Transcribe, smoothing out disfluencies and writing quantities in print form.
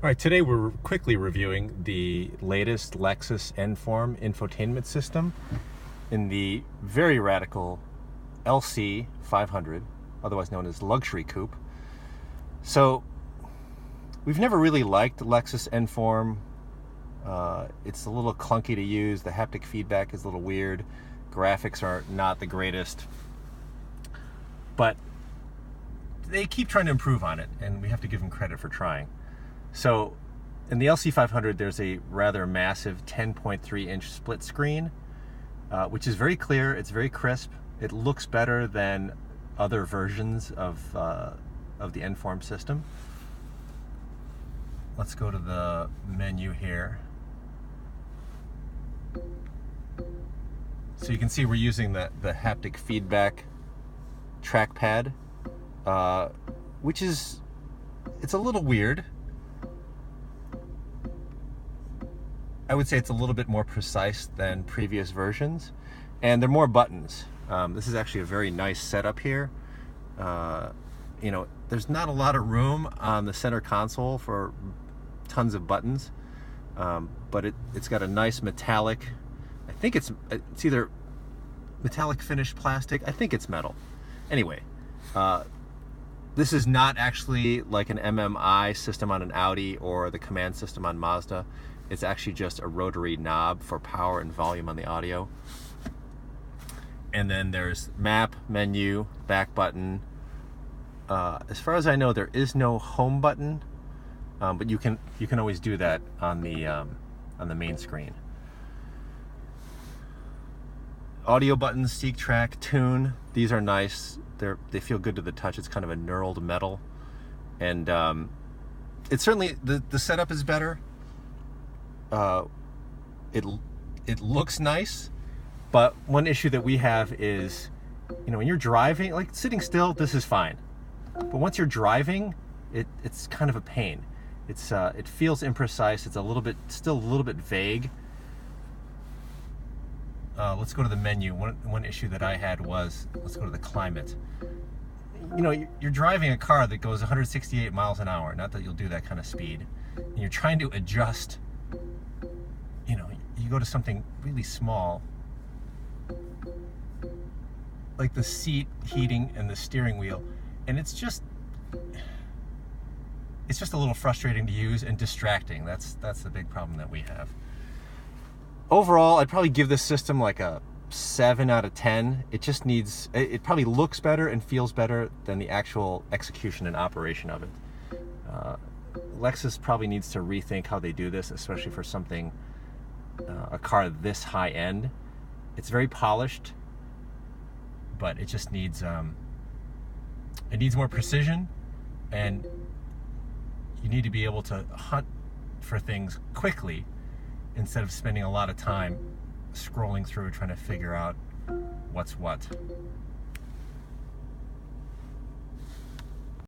All right, today we're quickly reviewing the latest Lexus Enform infotainment system in the very radical LC 500, otherwise known as luxury coupe. So we've never really liked Lexus Enform. It's a little clunky to use. The haptic feedback is a little weird. Graphics are not the greatest, but they keep trying to improve on it, and we have to give them credit for trying. So in the LC500, there's a rather massive 10.3-inch split screen, which is very clear. It's very crisp. It looks better than other versions of the Enform system. Let's go to the menu here. So you can see we're using the haptic feedback trackpad, which is, it's a little weird. I would say it's a little bit more precise than previous versions, and there are more buttons. This is actually a very nice setup here. You know, there's not a lot of room on the center console for tons of buttons, but it's got a nice metallic, I think it's either metallic finished plastic, I think it's metal. Anyway, this is not actually like an MMI system on an Audi or the command system on Mazda. It's actually just a rotary knob for power and volume on the audio. And then there's map, menu, back button. As far as I know, there is no home button, but you can always do that on the main screen. Audio buttons, seek, track, tune. These are nice. They feel good to the touch. It's kind of a knurled metal, and it's certainly the setup is better. It looks nice, but one issue that we have is, you know, when you're driving, like sitting still, this is fine, but once you're driving, it's kind of a pain. It feels imprecise. It's still a little bit vague. Let's go to the menu. One issue that I had was, let's go to the climate. You know, you're driving a car that goes 168 miles an hour. Not that you'll do that kind of speed. And you're trying to adjust. You know, you go to something really small, like the seat heating and the steering wheel, and it's just a little frustrating to use and distracting. That's the big problem that we have. Overall, I'd probably give this system like a 7 out of 10. It just needs, it probably looks better and feels better than the actual execution and operation of it. Lexus probably needs to rethink how they do this, especially for something, a car this high end. It's very polished, but it just needs, it needs more precision, and you need to be able to hunt for things quickly instead of spending a lot of time scrolling through trying to figure out what's what.